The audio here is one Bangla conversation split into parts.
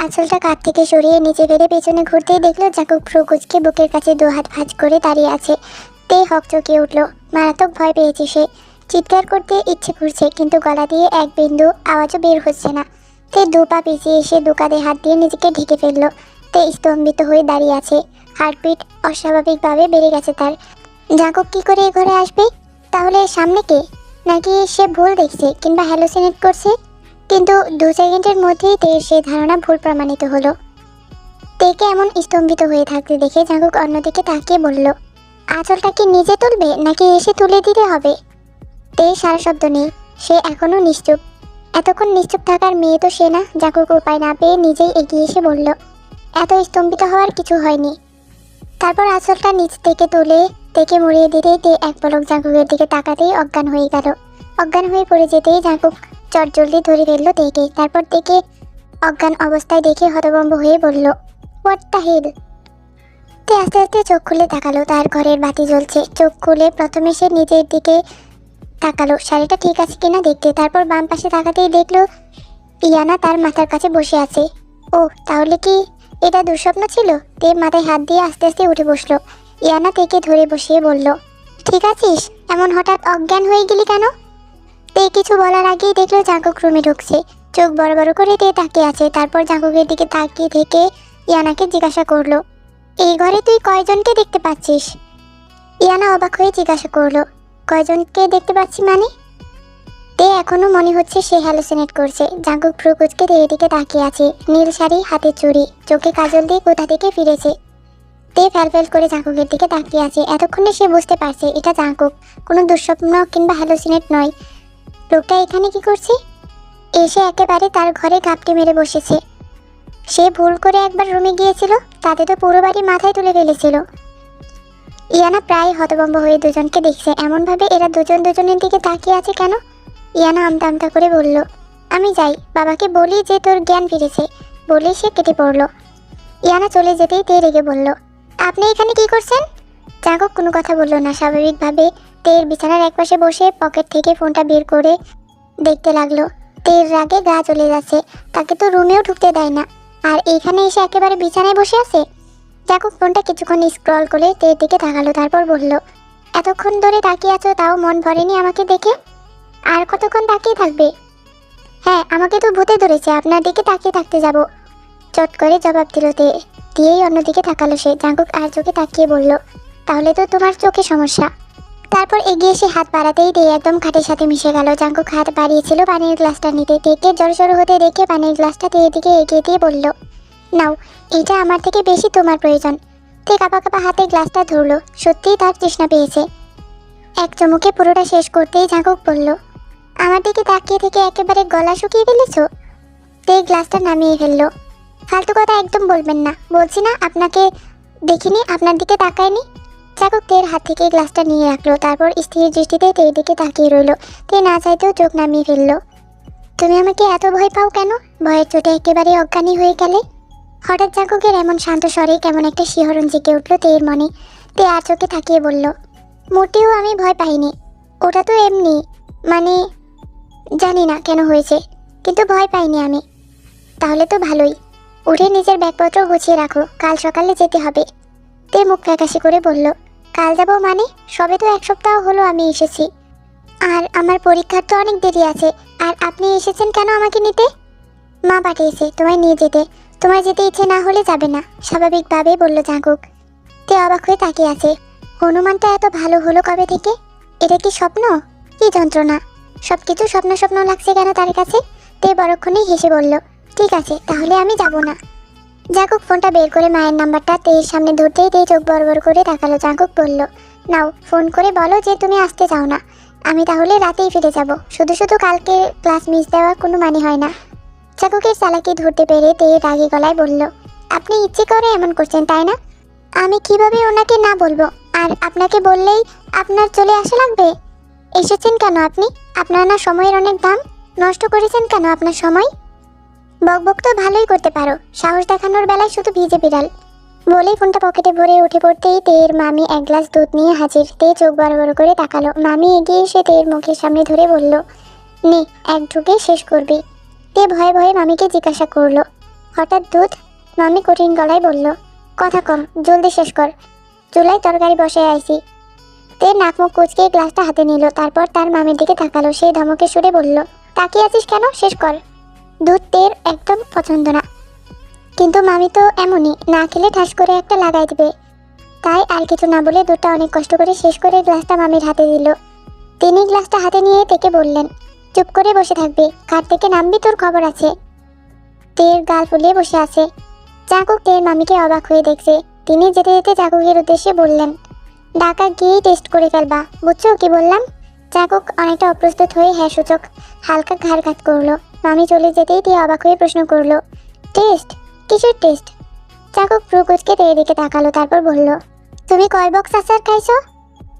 আঁচলটা কাঁধ থেকে সরিয়ে নিচে ফেলে পেছনে ঘুরতেই দেখলো জাঙ্কুক ভ্রু কুঁচকে বুকের কাছে দু হাত ভাঁজ করে দাঁড়িয়ে আছে। তে হকচকিয়ে উঠল। মারাত্মক ভয় পেয়েছে সে। চিৎকার করতে ইচ্ছে করছে, কিন্তু গলা দিয়ে এক বিন্দু আওয়াজও বের হচ্ছে না। তে দু পা পিছিয়ে এসে দু কাঁধে হাত দিয়ে নিজেকে ঢেকে ফেলল। তে স্তম্ভিত হয়ে দাঁড়িয়ে আছে। হার্টবিট অস্বাভাবিকভাবে বেড়ে গেছে তার। জাঙ্কুক কি করে এ ঘরে আসবে? তাহলে সামনে কে? নাকি সে ভুল দেখছে কিংবা হ্যালোসিনেট করছে? কিন্তু 2 সেকেন্ডের মধ্যেই তের সেই ধারণা ভুল প্রমাণিত হলো। তেকে এমন স্তম্ভিত হয়ে থাকতে দেখে জাঙ্কুক অন্যদিকে তাকিয়ে বলল, আঁচলটা কি নিজে তুলবে নাকি এসে তুলে দিতে হবে? তে সারা শব্দ নেই। সে এখনো নিশ্চুপ। এতক্ষণ নিশ্চুপ থাকার মেয়ে তো সে না। জাঙ্কুক উপায় না পেয়ে নিজেই এগিয়ে এসে বলল, এত স্তম্ভিত হওয়ার কিছু হয়নি। তারপর আঁচলটা নিচ থেকে তুলে তেকে মুড়িয়ে দিতেই তে এক পলক জাঙ্কুকের দিকে তাকাতেই অজ্ঞান হয়ে গেল। অজ্ঞান হয়ে পড়ে যেতেই জাঙ্কুক চটজলদি ধরে ফেললো তেকে। তারপর তেকে অজ্ঞান অবস্থায় দেখে হতভম্ব হয়ে বলল, হোয়াট দ্য হেল? তে আস্তে আস্তে চোখ খুলে তাকালো। তার ঘরের বাতি জ্বলছে। চোখ খুলে প্রথমে সে নিজের দিকে তাকালো শাড়িটা ঠিক আছে কিনা দেখতে। তারপর বাম পাশে তাকাতেই দেখলো ইয়ানা তার মাথার কাছে বসে আছে। ও, তাহলে কি এটা দুঃস্বপ্ন ছিল? তে মাথায় হাত দিয়ে আস্তে আস্তে উঠে বসলো। ইয়ানা তেকে ধরে বসিয়ে বলল, ঠিক আছিস? এমন হঠাৎ অজ্ঞান হয়ে গেলি কেন? তে কিছু বলার আগেই দেখলো জাঙ্কুক রুমে ঢুকছে। চোখ বড় বড় করে তে তাকিয়ে আছে। তারপর জাঙ্কুকের দিকে তাকিয়ে থেকে ইয়ানাকে জিজ্ঞাসা করলো, এই ঘরে তুই কয়জনকে দেখতে পাচ্ছিস? ইয়ানা অবাক হয়ে জিজ্ঞাসা করলো, কয়জনকে দেখতে পাচ্ছি মানে? তে এখনো মনে হচ্ছে সে হ্যালোসিনেট করছে। জাঙ্কুক ভ্রু কুঁচকে তের দিকে তাকিয়ে আছে। নীল শাড়ি, হাতে চুড়ি, চোখে কাজল দিয়ে কোথা থেকে ফিরেছে। তে ফ্যাল করে জাঙ্কুকের দিকে তাকিয়ে আছে। এতক্ষণে সে বুঝতে পারছে এটা জাঙ্কুক, কোনো দুঃস্বপ্ন কিংবা হ্যালোসিনেট নয়। লোকটা এখানে কি করছে? এসে একেবারে তার ঘরে ঘাপটি মেরে বসেছে। সে ভুল করে একবার রুমে গিয়েছিল, তাতে তো পুরো বাড়ি মাথায় তুলে ফেলেছিল। ইয়ানা প্রায় হতভম্ব হয়ে দুজনকে দেখছে। এমনভাবে এরা দুজন দুজনের দিকে তাকিয়ে আছে কেন? ইয়ানা আমতা আমতা করে বলল, আমি যাই, বাবাকে বলি যে তোর জ্ঞান ফিরেছে। বলেই সে কেটে পড়ল। ইয়ানা চলে যেতেই তে রেগে বলল, আপনি এখানে কি করছেন? জাঙ্কুক কোনো কথা বলল না। স্বাভাবিকভাবে তের বিছানার একপাশে বসে পকেট থেকে ফোনটা বের করে দেখতে লাগলো। তের রাগে গা চলে যাচ্ছে। তাকে তো রুমেও ঢুকতে দেয় না, আর এইখানে এসে একেবারে বিছানায় বসে আছে। জাঙ্কুক ফোনটা কিছুক্ষণ স্ক্রল করে তের দিকে তাকালো। তারপর বলল, এতক্ষণ ধরে তাকিয়ে আছো, তাও মন ভরেনি আমাকে দেখে? আর কতক্ষণ তাকিয়ে থাকবে? হ্যাঁ, আমাকে তো ভূতে ধরেছে, আপনার দিকে তাকিয়ে থাকতে যাব। চট করে জবাব দিল তে। দিয়েই অন্যদিকে তাকালো সে। জাঙ্কুক আর চোখে তাকিয়ে বলল, তাহলে তো তোমার চোখে সমস্যা। তারপর এগিয়ে এসে হাত বাড়াতেই তে একদম খাটের সাথে মিশে গেল। জাঙ্কুক হাত বাড়িয়েছিল পানির গ্লাসটা নিতে। তেকে জড়সড় হতে দেখে পানির গ্লাসটা তের দিকে এগিয়ে দিয়ে বলল, নাও, এটা আমার থেকে বেশি তোমার প্রয়োজন। তে কাঁপা কাঁপা হাতে গ্লাসটা ধরল। সত্যিই তার তৃষ্ণা পেয়েছে। এক চুমুকে পুরোটা শেষ করতেই জাঙ্কুক বলল, আমার দিকে তাকিয়ে থেকে একেবারে গলা শুকিয়ে ফেলেছ? তে গ্লাসটা নামিয়ে ফেলল। ফালতু কথা একদম বলবেন না, বলছি না আপনাকে দেখিনি, আপনার দিকে তাকায়নি। জাঙ্কুক তের হাত থেকে গ্লাসটা নিয়ে রাখলো। তারপর স্থির দৃষ্টিতে তের দিকে তাকিয়ে রইল। তে না চাইতেও চোখ নামিয়ে ফেলল। তুমি আমাকে এত ভয় পাও কেন? ভয়ের চোটে একেবারে অজ্ঞানী হয়ে গেলে? হঠাৎ জাঙ্কুকের এমন শান্ত স্বরে কেমন একটা শিহরণ জেগে উঠল তের মনে। তে আর চোখে তাকিয়ে বলল, মোটেও আমি ভয় পাইনি। ওটা তো এমনি, মানে জানি না কেন হয়েছে, কিন্তু ভয় পাইনি আমি। তাহলে তো ভালোই। উঠে নিজের ব্যাগপত্র গুছিয়ে রাখো, কাল সকালে যেতে হবে। তে মুখ ফ্যাকাশে করে বলল, কাল যাব মানে? সবে তো 1 সপ্তাহ হলো আমি এসেছি, আর আমার পরীক্ষার তো অনেক দেরি আছে। আর আপনি এসেছেন কেন আমাকে নিতে? মা পাঠিয়েছে তোমায় নিয়ে যেতে। তোমার যেতে ইচ্ছে না হলে যাবে না, স্বাভাবিকভাবেই বলল জাঙ্কুক। তে অবাক হয়ে তাকিয়ে আছে। হনুমানটা এত ভালো হলো কবে থেকে? এটা কি স্বপ্ন? কি যন্ত্রণা! সবকিছু স্বপ্ন স্বপ্ন লাগছে কেন তার কাছে? তে বড়ক্ষণেই হেসে বলল, ঠিক আছে, তাহলে আমি যাব না। জাঙ্কুক ফোনটা বের করে মায়ের নাম্বারটা তের সামনে ধরতেই তে চোখ বড় বড় করে তাকালো। জাঙ্কুক বলল, নাও, ফোন করে বলো যে তুমি আসতে চাও না। আমি তাহলে রাতেই ফিরে যাব। শুধু শুধু কালকে ক্লাস মিস দেওয়ার কোনো মানে হয় না। জাঙ্কুকের চালাকি ধরতে পেরে তে রাগী গলায় বলল, আপনি ইচ্ছে করে এমন করছেন তাই না? আমি কিভাবে ওনাকে না বলবো? আর আপনাকে বললেই আপনার চলে আসা লাগবে? এসেছেন কেন আপনি? আপনার না সময়ের অনেক দাম। নষ্ট করেছেন কেন আপনার সময়? বকবক তো ভালোই করতে পারো, সাহস দেখানোর বেলায় শুধু ভিজে বিড়াল। বলেই ফোনটা পকেটে ভরে উঠে পড়তেই তের মামি এক গ্লাস দুধ নিয়ে হাজির। তে চোখ বড় বড় করে তাকালো। মামি এগিয়ে এসে তের মুখের সামনে ধরে বলল, নে, এক ঢুকে শেষ করবি। তে ভয়ে ভয়ে মামিকে জিজ্ঞাসা করলো, হঠাৎ দুধ। মামি কঠিন গলায় বলল, কথা কম, জলদি শেষ কর, চুলায় তরকারি বসে আইছি। তে নাক মুখ কুচকে গ্লাসটা হাতে নিল, তারপর তার মামির দিকে তাকালো। সে ধমকে সুরে বলল, তাকিয়ে আছিস কেন, শেষ কর। দুধ তের একদম পছন্দ না, কিন্তু মামি তো এমনই, না খেলে ঠাস করে একটা লাগাই দিবে। তাই আর কিছু না বলে দুধটা অনেক কষ্ট করে শেষ করে গ্লাসটা মামির হাতে দিল। তিনি গ্লাসটা হাতে নিয়ে তেকে বললেন, চুপ করে বসে থাকবি, খাট থেকে নামবি, তোর খবর আছে। তের গাল ফুলিয়ে বসে আছে। চাকুক তের মামিকে অবাক হয়ে দেখছে। তিনি যেতে যেতে চাকুকের উদ্দেশ্যে বললেন, ঢাকা গিয়ে টেস্ট করে ফেলবা, বুঝছো কি বললাম? চাকুক অনেকটা অপ্রস্তুত হয়ে হ্যাঁ সূচক হালকা ঘাড় কাত করলো। মামি চলে যেতেই তে অবাক হয়ে প্রশ্ন করলো, টেস্ট? কিসের টেস্ট? চাকুক ভ্রু কুচকে তের দিকে তাকালো, তারপর বলল, তুমি কয় বক্স আচার খাইছো?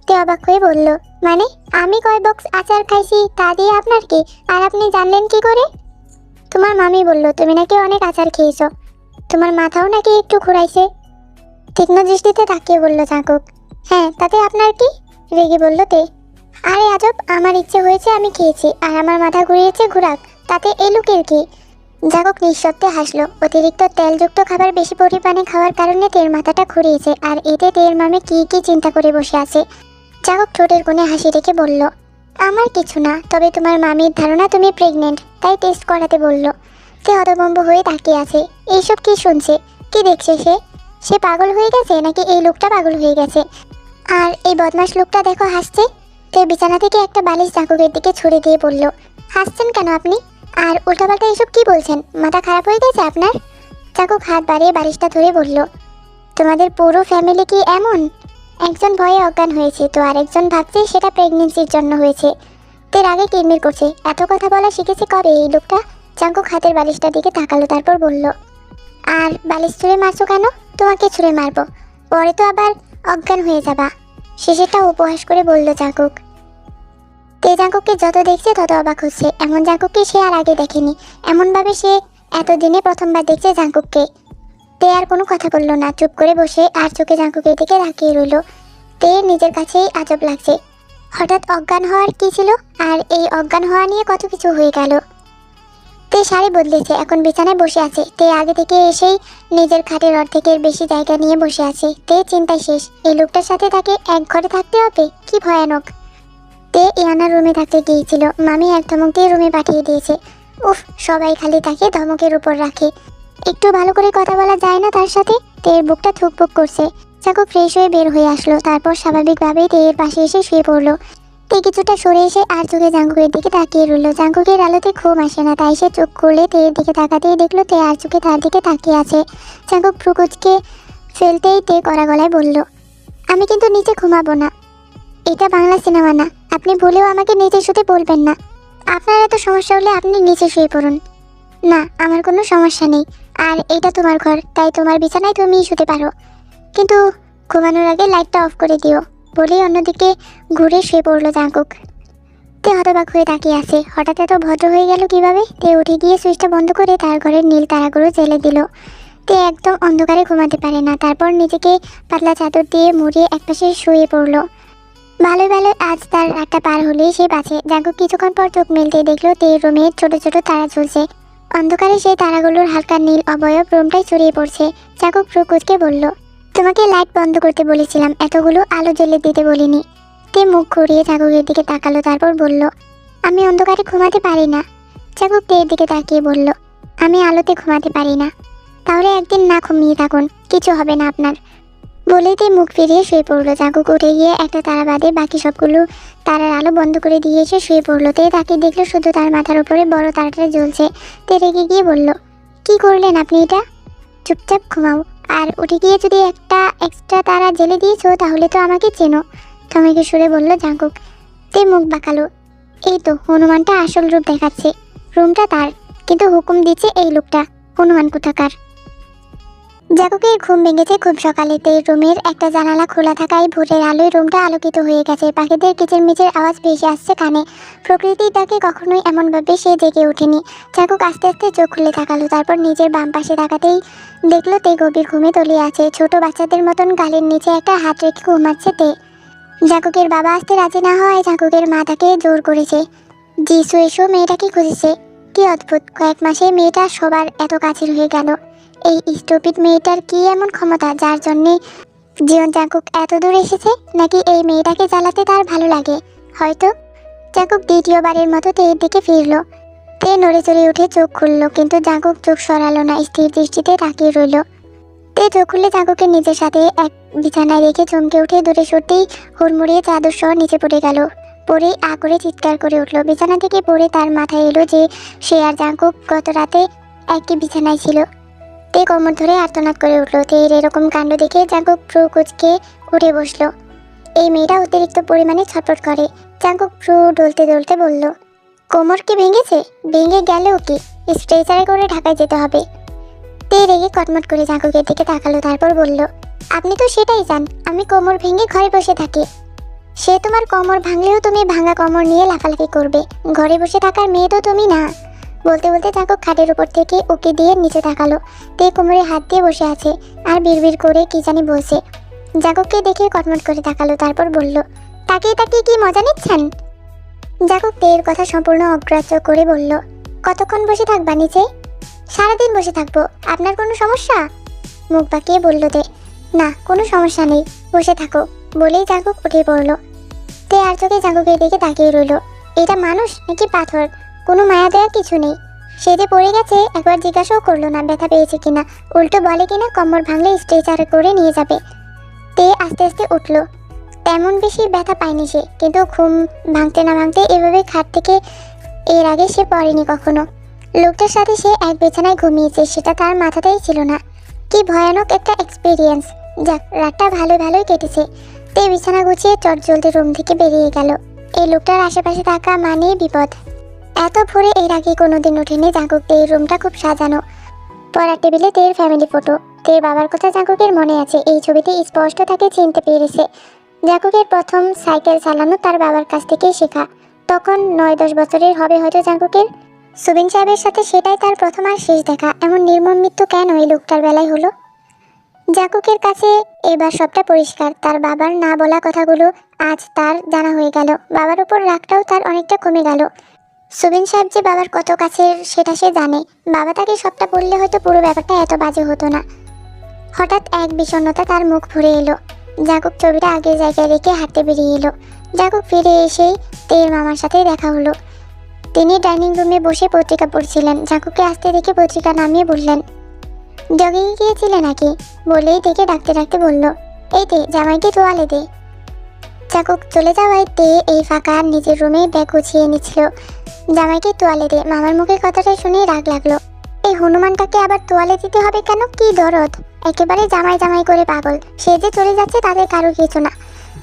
তে অবাক হয়ে বলল, মানে আমি কয় বক্স আচার খাইছি তা দিয়ে আপনার কি, আর আপনি জানলেন কি করে? তোমার মামি বলল তুমি নাকি অনেক আচার খেয়েছো, তোমার মাথাও নাকি একটু ঘুরাইছে। তীক্ষ্ণ দৃষ্টিতে তাকিয়ে বলল চাকুক, হ্যাঁ তাতে আপনার কি? রেগে বলল তে। আরে আজব, আমার ইচ্ছে হয়েছে আমি খেয়েছি, আর আমার মাথা ঘুরিয়েছে ঘুরাক, তাতে এ লোকের কি? জাগক নিঃশব্দে হাসলো। অতিরিক্ত তেলযুক্ত খাবার বেশি পরিমাণে খাওয়ার কারণে তের মাথাটা ঘুরিয়েছে, আর এতে তের মামি কি কি চিন্তা করে বসে আছে। জাগক ঠোঁটের কোণে হাসি রেখে বলল, আমার কিছু না, তবে তোমার মামির ধারণা তুমি প্রেগনেন্ট, তাই টেস্ট করাতে বলল। তে হতভম্ব হয়ে তাকিয়ে আছে। এইসব কি শুনছে, কি দেখছে সে? সে পাগল হয়ে গেছে নাকি এই লোকটা পাগল হয়ে গেছে? আর এই বদমাশ লোকটা দেখো হাসছে। তে বিছানা থেকে একটা বালিশ চাকুকের দিকে ছুড়ে দিয়ে বলল, হাসছেন কেন আপনি? আর উল্টাপাল্টা এসব কি বলছেন, মাথা খারাপ হয়ে গেছে আপনার? চাকুক হাত বাড়িয়ে বালিশটা ধরে বলল, তোমাদের পুরো ফ্যামিলি কি এমন? একজন ভয়ে অজ্ঞান হয়েছে তো আরেকজন ভাবছে সেটা প্রেগনেন্সির জন্য হয়েছে। তের আগে কিরমির করছে, এত কথা বলা শিখেছে কবে এই লোকটা? চাকুক হাতের বালিশটার দিকে তাকালো, তারপর বলল, আর বালিশ ছুঁড়ে মারছো কেন? তোমাকে ছুঁড়ে মারবো, পরে তো আবার অজ্ঞান হয়ে যাবা। শেষেরটা উপহাস করে বলল চাকুক। তে জাঙ্কুককে যত দেখছে তত অবাক হচ্ছে। এমন জাঙ্কুককে সে আর আগে দেখেনি, এমনভাবে সে এতদিনে প্রথমবার দেখছে জাঙ্কুককে। তে আর কোনো কথা বলল না, চুপ করে বসে আর চোখে জাঙ্কুকের দিকে তাকিয়ে রইল। তে নিজের কাছেই আজব লাগছে। হঠাৎ অজ্ঞান হওয়ার কি ছিল, আর এই অজ্ঞান হওয়া নিয়ে কত কিছু হয়ে গেল। তে শাড়ি বদলেছে, এখন বিছানায় বসে আছে। তে আগে থেকে এসেই নিজের খাটের অর্ধেকের বেশি জায়গা নিয়ে বসে আছে। তে চিন্তায় শেষ, এই লোকটার সাথে তাকে এক ঘরে থাকতে হবে, কি ভয়ানক। তে ইয়ানার রুমে থাকতে গিয়েছিল, মামি এক ধমক দিয়ে রুমে পাঠিয়ে দিয়েছে। উফ, সবাই খালি তাকে ধমকের উপর রাখে, একটু ভালো করে কথা বলা যায় না তার সাথে? তের বুকটা থুকপুক করছে। চাকু ফ্রেশ হয়ে বের হয়ে আসলো, তারপর স্বাভাবিকভাবেই তের পাশে এসে শুয়ে পড়লো। তে কিছুটা সরে এসে আর চোখে জাঙ্কুকের দিকে তাকিয়ে রইল। জাঙ্কুকের আলোতে ঘুম আসে না, তাই সে চোখ খুলে তের দিকে তাকাতেই দেখলো তে আর চোখে তার দিকে তাকিয়ে আছে। জাঙ্কুক ভ্রুকুচকে ফেলতেই তে কড়া গলায় বলল, আমি কিন্তু নিচে ঘুমাবো না, এটা বাংলা সিনেমা না, আপনি ভুলেও আমাকে নিচে শুতে বলবেন না। আপনার এত সমস্যা হলে আপনি নিচে শুয়ে পড়ুন। না, আমার কোনো সমস্যা নেই, আর এটা তোমার ঘর, তাই তোমার বিছানায় তুমিই শুতে পারো, কিন্তু ঘুমানোর আগে লাইটটা অফ করে দিও। বলেই অন্যদিকে ঘুরে শুয়ে পড়লো জাঙ্কুক। তে হতবাক হয়ে তাকিয়ে আছে, হঠাৎ এত ভদ্র হয়ে গেল কিভাবে? তে উঠে গিয়ে সুইচটা বন্ধ করে তার ঘরের নীল তারাগুলো জ্বেলে দিল। তে একদম অন্ধকারে ঘুমাতে পারে না, তারপর নিজেকে পাতলা চাদর দিয়ে মুড়িয়ে একপাশে শুয়ে পড়লো। ভালোই ভালোই আজ তার রাতটা পার হলেই সে বাঁচে। জাঙ্কুক কিছুক্ষণ পর চোখ মেলতে দেখলো তে রুমে ছোট ছোট তারা ঝুলছে। অন্ধকারে সেই তারাগুলোর হালকা নীল অবয়ব রুমটাই ছড়িয়ে পড়ছে। জাঙ্কুক ভ্রু কুঁচকে বলল, তোমাকে লাইট বন্ধ করতে বলেছিলাম, এতগুলো আলো জ্বেলে দিতে বলিনি। তে মুখ ঘুরিয়ে জাঙ্কুকের দিকে তাকালো, তারপর বলল, আমি অন্ধকারে ঘুমাতে পারি না। জাঙ্কুক তের দিকে তাকিয়ে বলল, আমি আলোতে ঘুমাতে পারি না। তাহলে একদিন না ঘুমিয়ে থাকুন, কিছু হবে না আপনার। বলেই তে মুখ ফিরিয়ে শুয়ে পড়লো। জাঙ্কুক উঠে গিয়ে একটা তারা বাদে বাকি সবগুলো তারার আলো বন্ধ করে দিয়ে এসে শুয়ে পড়লো। তে তাকে দেখলো শুধু তার মাথার উপরে বড় তারাটা জ্বলছে। তে রেগে গিয়ে বলল, কি করলেন আপনি এটা? চুপচাপ ঘুমাও, আর উঠে গিয়ে যদি একটা এক্সট্রা তারা জেলে দিয়েছো তাহলে তো আমাকে চেনো, থমেকে সুরে বলল জাঙ্কুক। তে মুখ বাঁকালো। এই তো হনুমানটা আসল রূপ দেখাচ্ছে, রুমটা তার, কিন্তু হুকুম দিচ্ছে এই লোকটা, হনুমান কোথাকার। জাঙ্কুকের ঘুম ভেঙেছে খুব সকালেতে। রুমের একটা জানালা খোলা থাকায় ভোরের আলোয় রুমটা আলোকিত হয়ে গেছে। পাখিদের কিচিরমিচির আওয়াজ ভেসে আসছে কানে। প্রকৃতি তাকে কখনোই এমনভাবে সে জেগে ওঠেনি। জাঙ্কুক আস্তে আস্তে চোখ খুলে তাকালো, তারপর নিজের বাম পাশে তাকাতেই দেখলো তে গভীর ঘুমে তলিয়ে আছে। ছোট বাচ্চাদের মতন গালের নিচে একটা হাত রেখে ঘুমাচ্ছে তে। জাঙ্কুকের বাবা আসতে রাজি না হওয়ায় জাঙ্কুকের মা তাকে জোর করেছে। জিসু এসো মেয়েটাকে খুঁজেছে। কি অদ্ভুত, কয়েক মাসে মেয়েটা সবার এত কাছের হয়ে গেল। এই স্টুপিড মেয়েটার কি এমন ক্ষমতা যার জন্যে জীবন জাঙ্কুক এত দূর এসেছে, নাকি এই মেয়েটাকে জ্বালাতে তার ভালো লাগে? হয়তো। জাঙ্কুক দ্বিতীয়বারের মতো তের দিকে ফিরল। তে নড়ে চড়ে উঠে চোখ খুলল, কিন্তু জাঙ্কুক চোখ সরালো না, স্থির দৃষ্টিতে তাকিয়ে রইল। তে চোখ খুললে জাঙ্কুকে নিজের সাথে এক বিছানায় রেখে চমকে উঠে দূরে সরতেই হুড়মুড়িয়ে চাদর সহ নিচে পড়ে গেল। পরে আ করে চিৎকার করে উঠল। বিছানা থেকে পড়ে তার মাথায় এলো যে সে আর জাঙ্কুক গত রাতে একই বিছানায় ছিল। তে কোমর ধরে আর্তনাদ করে উঠল। তের এরকম কাণ্ড দেখে জাঙ্কুক ভ্রু কুঁচকে উঠে বসলো। এই মেয়েটা অতিরিক্ত পরিমাণে ছটফট করে। জাঙ্কুক ভ্রু ডলতে ডলতে বলল, কোমর কি ভেঙেছে? ভেঙে গেলেও কি, স্ট্রেচারে করে ঢাকায় যেতে হবে। তে রেগে কটমট করে জাঙ্কুকের দিকে তাকালো, তারপর বলল, আপনি তো সেটাই চান আমি কোমর ভেঙে ঘরে বসে থাকি। সে তোমার কোমর ভাঙলেও তুমি ভাঙা কোমর নিয়ে লাফালাফি করবে। ঘরে বসে থাকার মেয়ে তো তুমি না। বলতে বলতে জাঙ্কুক খাটের উপর থেকে উকি দিয়ে নিচে তাকালো। তে কোমরে হাত দিয়ে বসে আছে আর বিড়বিড় করে কি জানি বলছে। জাঙ্কুককে দেখে কটমট করে তাকালো, তারপর বলল, তাকিয়ে তাকিয়ে কি মজা নিচ্ছেন? জাঙ্কুক তের কথা সম্পূর্ণ অগ্রাহ্য করে বলল, কতক্ষণ বসে থাকবা নিচে? সারাদিন বসে থাকবো। আপনার কোনো সমস্যা? মুখ বাঁকিয়ে বলল তে, না কোনো সমস্যা নেই, বসে থাকো। বলেই জাঙ্কুক উঠে পড়ল। তে আর চোখে জাঙ্কুকের দিকে তাকিয়ে রইল। এটা মানুষ নাকি পাথর? কোনো মায়া দেওয়া কিছু নেই। সে যে পড়ে গেছে একবার জিজ্ঞাসাও করলো না ব্যথা পেয়েছে কিনা, উল্টো বলে কিনা কোমর ভাঙলে স্ট্রেচারে করে নিয়ে যাবে। তে আস্তে আস্তে উঠল। তেমন বেশি ব্যথা পায়নি সে, কিন্তু ঘুম ভাঙতে না ভাঙতে এভাবে খাট থেকে এর আগে সে পড়েনি কখনো। লোকটার সাথে সে এক বিছানায় ঘুমিয়েছে, সেটা তার মাথাতেই ছিল না। কি ভয়ানক একটা এক্সপিরিয়েন্স। যাক, রাতটা ভালোই কেটেছে। তে বিছানা গুছিয়ে চটজলদি রুম থেকে বেরিয়ে গেল। এই লোকটার আশেপাশে থাকা মানেই বিপদ। এত ভোরে এর আগে কোনোদিন ওঠেনি জাঙ্কুক। তের রুমটা খুব সাজানো। পড়ার টেবিলে তের ফ্যামিলি ফটো। তের বাবার কথা জাঙ্কুকের মনে আছে, এই ছবিতে স্পষ্ট তাকে চিনতে পেরেছে। জাঙ্কুকের প্রথম সাইকেল চালানো তার বাবার কাছ থেকেই শেখা। তখন 9-10 বছরের হবে হয়তো জাঙ্কুকের। সুবিন সাহেবের সাথে সেটাই তার প্রথম আর শেষ দেখা। এমন নির্মম মৃত্যু কেন এই লোকটার বেলায় হলো? জাঙ্কুকের কাছে এবার সবটা পরিষ্কার। তার বাবার না বলা কথাগুলো আজ তার জানা হয়ে গেল। বাবার উপর রাগটাও তার অনেকটা কমে গেল। সুবিন সাহেব যে বাবার কত কাছের সেটা সে জানে। বাবা তাকে সবটা বললে হয়তো পুরো ব্যাপারটা এত বাজে হতো না। হঠাৎ এক বিষণ্ণতা তার মুখ ভরে এলো। জাঙ্কুক ছবিটা আগের জায়গায় রেখে হাঁটতে বেরিয়ে এলো। জাঙ্কুক ফিরে এসেই তের মামার সাথে দেখা হলো। তিনি ডাইনিং রুমে বসে পত্রিকা পড়ছিলেন। জাঙ্কুককে আসতে দেখে পত্রিকা নামিয়ে বললেন, জগিংয়ে গিয়েছিলে নাকি? বলেই থেকে ডাকতে ডাকতে বলল, এই তে জামাইকে তোয়ালে দে। জাঙ্কুক চলে যাওয়ায় তে এই ফাঁকা নিজের রুমে ব্যাগ গুছিয়ে নিচ্ছিল। জামাইকে তোয়ালে দে। মামার মুখে কথাটা শুনে রাগ লাগলো। এই হনুমানটাকে আবার তোয়ালে দিতে হবে কেন? কি দরদ! একেবারে জামাই জামাই করে পাগল। সে যে চলে যাচ্ছে তাদের কারো কিছু না।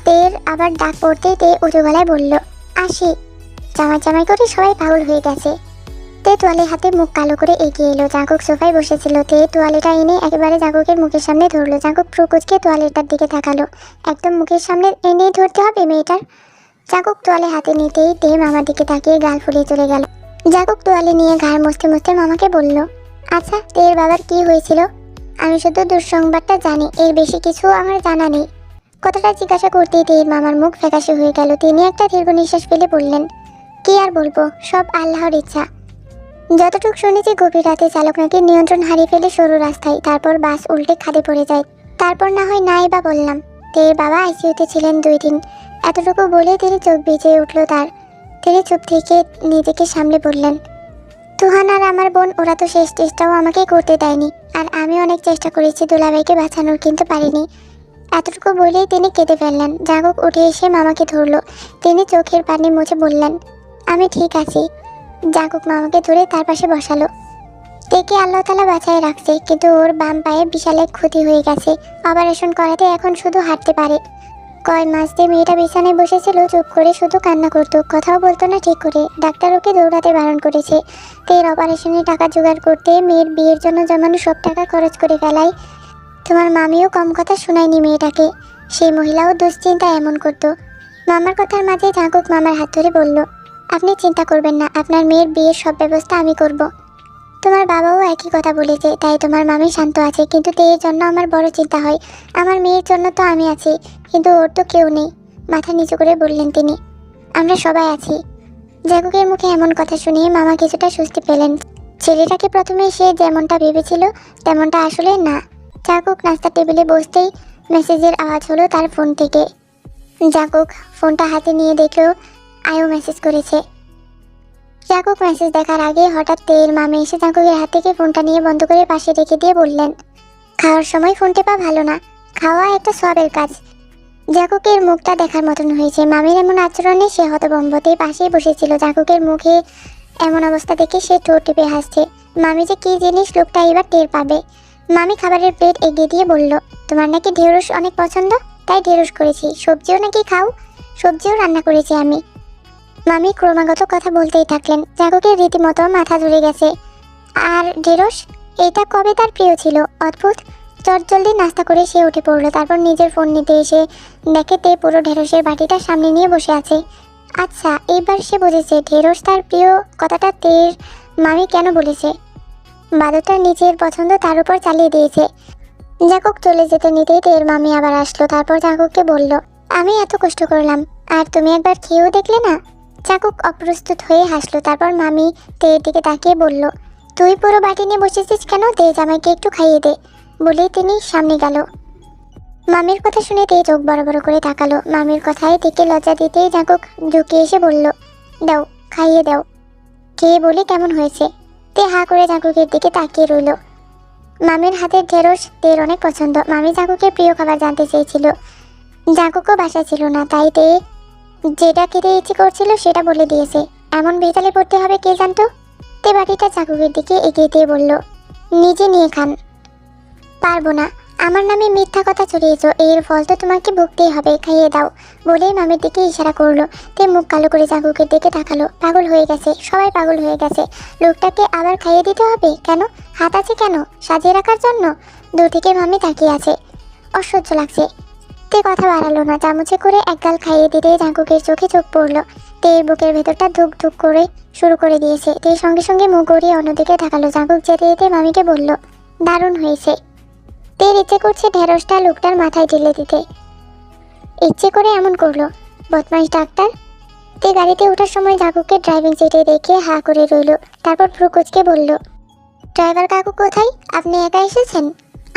তের আবার ডাক পড়তেই তে উঁচু গলায় বলল, আসি। জামাই জামাই করে সবাই পাগল হয়ে গেছে। তে তোয়ালে হাতে মুখ কালো করে এগিয়ে এলো। জাঙ্কুক সোফায় বসেছিল। তে তোয়ালেটা এনে একেবারে জাঙ্কুকের মুখের সামনে ধরলো। জাঙ্কুক ভ্রু কুঁচকে তোয়ালেটার দিকে তাকালো। একদম মুখের সামনে এনেই ধরতে হবে মেয়েটার। জাঙ্কুক তোয়ালে হাতে নিতেই তে মামার দিকে তাকিয়ে গাল ফুলিয়ে চলে গেল। জাঙ্কুক তোয়ালে নিয়ে ঘাড় মুছতে মুছতে মামাকে বলল, আচ্ছা তের বাবার কি হয়েছিল? আমি শুধু দুঃসংবাদটা জানি, এর বেশি কিছু আমার জানা নেই। কথাটা জিজ্ঞাসা করতেই তের মামার মুখ ফ্যাকাশে হয়ে গেল। তিনি একটা দীর্ঘ নিঃশ্বাস ফেলে বললেন, কি আর বলবো, সব আল্লাহর ইচ্ছা। যতটুকু শুনেছি গভীর রাতে চালক নাকি নিয়ন্ত্রণ হারিয়ে ফেলে সরু রাস্তায়, তারপর বাস উল্টে খাদে পড়ে যায়। তারপর না হয় নাই বা বললাম। তের বাবা আইসিইউতে ছিলেন 2 দিন। এতটুকু বলে তিনি চোখ ভিজে উঠল তার। তিনি চুপ থেকে নিজেকে সামলে বললেন, তুহান আর আমার বোন ওরা তো শেষ চেষ্টাও আমাকে করতে দেয়নি। আর আমি অনেক চেষ্টা করেছি দুলাভাইকে বাঁচানোর, কিন্তু পারিনি। এতটুকু বলেই তিনি কেঁদে ফেললেন। জাঙ্কুক উঠে এসে মামাকে ধরল। তিনি চোখের পানি মুছে বললেন, আমি ঠিক আছি। জাঙ্কুক মামাকে ধরে তার পাশে বসালো। তেকে আল্লাহ তাআলা বাঁচায় রাখছে, কিন্তু ওর বাম পায়ে বিশাল এক ক্ষতি হয়ে গেছে। অপারেশন করাতে এখন শুধু হাঁটতে পারে। কয় মাস দিয়ে মেয়েটা বিছানায় বসেছিল, চুপ করে শুধু কান্না করতো, কথাও বলতো না ঠিক করে। ডাক্তার ওকে দৌড়াতে বারণ করেছে। তের অপারেশনের টাকা জোগাড় করতে মেয়ের বিয়ের জন্য জমানো সব টাকা খরচ করে ফেলায়। তোমার মামিও কম কথা শোনায়নি মেয়েটাকে। সেই মহিলাও দুশ্চিন্তা এমন করতো। মামার কথার মাঝে জাঙ্কুক মামার হাত ধরে বলল, আপনি চিন্তা করবেন না, আপনার মেয়ের বিয়ের সব ব্যবস্থা আমি করব। তোমার বাবাও একই কথা বলেছে, তাই তোমার মামি শান্ত আছে। কিন্তু তের জন্য আমার বড় চিন্তা হয়। আমার মেয়ের জন্য তো আমি আছি, কিন্তু ওর তো কেউ নেই। মাথা নিচু করে বললেন তিনি, আমরা সবাই আছি। জাঙ্কুকের মুখে এমন কথা শুনিয়ে মামা কিছুটা স্বস্তি পেলেন। ছেলেটাকে প্রথমে সে যেমনটা ভেবেছিল তেমনটা আসলে না। জাঙ্কুক নাস্তার টেবিলে বসতেই মেসেজের আওয়াজ হলো তার ফোন থেকে। জাঙ্কুক ফোনটা হাতে নিয়ে দেখলো আয়ু মেসেজ করেছে। জাঙ্কুক মেসেজ দেখার আগে হঠাৎ তের মামে এসে জাঙ্কুকের হাত থেকে ফোনটা নিয়ে বন্ধ করে পাশে রেখে দিয়ে বললেন, খাওয়ার সময় ফোন টেপা ভালো না, খাওয়া একটা সবের কাজ। জাঙ্কুকের মুখটা দেখার মতন হয়েছে। মামির এমন আচরণে সে হতভম্বতেই পাশেই বসেছিল। জাঙ্কুকের মুখে এমন অবস্থা দেখে সে ঠোঁট টিপে হাসছে। মামি যে কি জিনিস লোকটা এবার টের পাবে। মামি খাবারের প্লেট এগিয়ে দিয়ে বলল, তোমার নাকি ঢেঁড়স অনেক পছন্দ, তাই ঢেঁড়স করেছি। সবজিও নাকি খাও? সবজিও রান্না করেছি আমি। মামি ক্রমাগত কথা বলতেই থাকলেন। জাঙ্কুকের রীতিমতো মাথা ধরে গেছে। আর ঢেঁড়স, এটা কবে তার প্রিয় ছিল। অদ্ভুত। চটজলদি নাস্তা করে সে উঠে পড়লো। তারপর নিজের ফোন নিতে এসে দেখে তে পুরো ঢেঁড়সের বাটিটা সামনে নিয়ে বসে আছে। আচ্ছা, এইবার সে বুঝেছে ঢেঁড়স তার প্রিয় কথাটা তের মামি কেন বলেছে। বাদরটার নিজের পছন্দ তার উপর চালিয়ে দিয়েছে। জাঙ্কুক চলে যেতে নিতেই তের মামি আবার আসলো। তারপর জাঙ্কুককে বলল, আমি এত কষ্ট করলাম আর তুমি একবার খেয়েও দেখলে না। জাঙ্কুক অপ্রস্তুত হয়ে হাসলো। তারপর মামি তের দিকে তাকিয়ে বলল, তুই পুরো বাটি নিয়ে বসেছিস কেন? দে, জামাইকে একটু খাইয়ে দে। বলেই তিনি সামনে গেল। মামির কথা শুনে তে চোখ বড় বড় করে তাকালো। মামির কথায় থেকে লজ্জা দিতেই জাঙ্কুক ঝুঁকে এসে বলল, দাও, খাইয়ে দাও। খেয়ে বলে কেমন হয়েছে। তে হা করে জাঙ্কুকের দিকে তাকিয়ে রইল। মামির হাতের ঢেঁড়স তের অনেক পছন্দ। মামি জাঙ্কুকের প্রিয় খাবার জানতে চেয়েছিল। জাঙ্কুকও বাসা ছিল না, তাই তে যেটা খেতে ইচ্ছে করছিল সেটা বলে দিয়েছে। এমন ভেজালে পড়তে হবে কে জানতো। তে বাটিটা জাঙ্কুকের দিকে এগিয়ে দিয়ে বলল, নিজে নিয়ে খান। পারবো না, আমার নামে মিথ্যা কথা ছড়িয়েছ, এর ফল তো তোমাকে ভুগতেই হবে, খাইয়ে দাও। বলেই মামির দিকে ইশারা করলো। তে মুখ কালো করে জাঙ্কুকের দিকে তাকালো। পাগল হয়ে গেছে, সবাই পাগল হয়ে গেছে। লোকটাকে আবার খাইয়ে দিতে হবে কেন? হাত আছে কেন? সাজিয়ে রাখার জন্য? দূর থেকে মামি তাকিয়ে আছে। অসহ্য লাগছে। তে কথা বাড়ালো না। চামচে করে এক গাল খাইয়ে দিতে জাঙ্কুকের চোখে চোখ পড়লো। তের বুকের ভেতরটা ধুক ধুক করে শুরু করে দিয়েছে। তে সঙ্গে সঙ্গে মুখ গড়িয়ে অন্যদিকে তাকালো। জাঙ্কুক যেতে যেতে মামিকে বলল, দারুণ হয়েছে। তের ইচ্ছে করছে ঢেঁড়সটা লোকটার মাথায় ঢেলে দিতে। ইচ্ছে করে এমন করলো, বদমাইশ ডাক্তার। তে গাড়িতে ওঠার সময় জাঙ্কুককে ড্রাইভিং সিটে দেখে হা করে রইল। তারপর ভ্রুকুচকে বলল, ড্রাইভার কাকু কোথায়? আপনি একা এসেছেন?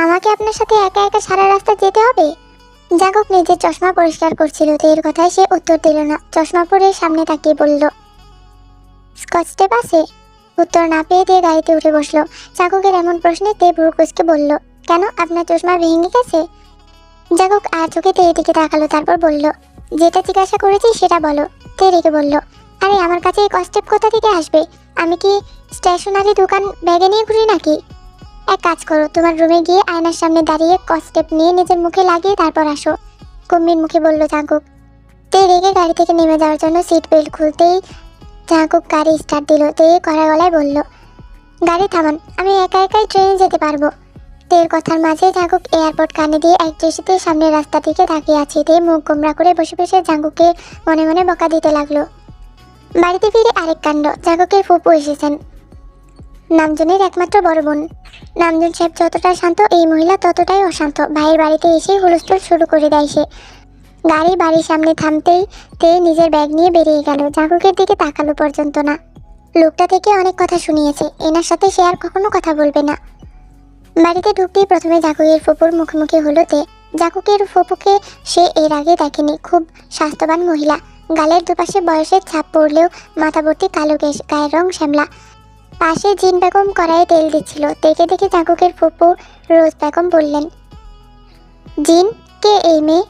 আমাকে আপনার সাথে একা একা সারা রাস্তা যেতে হবে? জাঙ্কুক নিজের চশমা পরিষ্কার করছিল। তের কথায় সে উত্তর দিল না। চশমা পরে সামনে তাকিয়ে বলল, স্কচ টেপ আছে? উত্তর না পেয়ে তে গাড়িতে উঠে বসলো। জাঙ্কুকের এমন প্রশ্নে তে ভ্রুকুচকে বলল, কেন, আপনার চশমা ভেঙে গেছে? জাঙ্কুক আর চোখে তের দিকে তাকালো। তারপর বলল, যেটা জিজ্ঞাসা করেছি সেটা বলো। তে রেগে বলল, আরে আমার কাছে এই কস্টেপ কোথা থেকে আসবে? আমি কি স্টেশনারি দোকান ব্যাগে নিয়ে ঘুরি নাকি? এক কাজ করো, তোমার রুমে গিয়ে আয়নার সামনে দাঁড়িয়ে কস্টেপ নিয়ে নিজের মুখে লাগিয়ে তারপর আসো। গম্ভীর মুখে বলল জাঙ্কুক। তে রেগে গাড়ি থেকে নেমে যাওয়ার জন্য সিট বেল্ট খুলতেই জাঙ্কুক গাড়ি স্টার্ট দিল। তে কড়া গলায় বলল, গাড়ি থামান, আমি একা একাই ট্রেনে যেতে পারবো। তের কথার মাঝে জাঙ্কুক এয়ারপোর্ট কানে দিয়ে এক দৃষ্টিতে সামনের রাস্তা দিকে তাকিয়ে আছে। তে মুখ গোমরা করে বসে বসে জাঙ্কুকে মনে মনে বকা দিতে লাগলো। বাড়িতে ফিরে আরেক কাণ্ড। জাঙ্কুকের ফুপু এসেছেন, নামজনের একমাত্র বড় বোন। নামজন সাহেব যতটা শান্ত, এই মহিলা ততটাই অশান্ত। ভাইয়ের বাড়িতে এসে হুলস্থুল শুরু করে দেয় সে। গাড়ি বাড়ির সামনে থামতেই তে নিজের ব্যাগ নিয়ে বেরিয়ে গেল। জাঙ্কুকের দিকে তাকালো পর্যন্ত না। লোকটা থেকে অনেক কথা শুনিয়েছে, এনার সাথে সে আর কখনো কথা বলবে না। বাড়িতে ঢুকতেই প্রথমে জাঙ্কুকের ফুপুর মুখোমুখি হলো তে। জাঙ্কুকের ফুপুকে সে এর আগে দেখেনি। খুব স্বাস্থ্যবান মহিলা। গালের দুপাশে বয়সের ছাপ পড়লেও মাথা ভর্তি কালো কেশ, গায়ের রং শ্যামলা। পাশে জিন বেগম কড়াইয়ে তেল দিচ্ছিল। তেকে দেখে জাঙ্কুকের ফুপু রোজ বেগম বললেন, জিন, কে এই মেয়ে?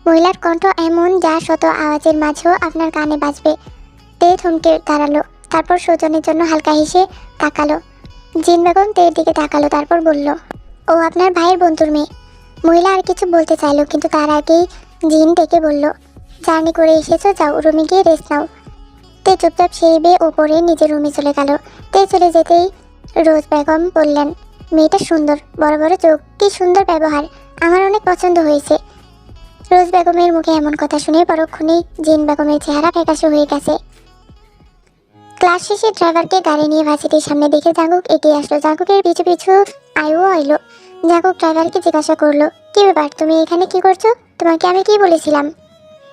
মহিলার কণ্ঠ এমন যা শত আওয়াজের মাঝেও আপনার কানে বাজবে। তে থমকে দাঁড়ালো। তারপর সৌজনের জন্য হালকা হেসে তাকালো। জিন বেগম তের দিকে তাকালো। তারপর বলল, ও আপনার ভাইয়ের বন্ধুর মেয়ে। মহিলা আর কিছু বলতে চাইলো, কিন্তু তার আগেই জিন ডেকে বলল, জার্নি করে এসেছো, যাও রুমে গিয়ে রেস্ট নাও। তে চুপচাপ সিঁড়ি বেয়ে ওপরে নিজের রুমে চলে গেল। তে চলে যেতেই রোজ বেগম বললেন, মেয়েটা সুন্দর, বড় বড় চোখ, কি সুন্দর ব্যবহার, আমার অনেক পছন্দ হয়েছে। রোজ বেগমের মুখে এমন কথা শুনে পরক্ষণেই জিন বেগমের চেহারা ফ্যাকাশে হয়ে গেছে। ক্লাস শেষে ড্রাইভারকে গাড়ি নিয়ে ভার্সিটির সামনে দেখে জাঙ্কুক এগিয়ে আসলো। জাঙ্কুকের পিছু পিছু আয়ুও এলো। জাঙ্কুক ড্রাইভারকে জিজ্ঞাসা করলো, কি ব্যাপার, তুমি এখানে কি করছো? তোমাকে আমি কি বলেছিলাম?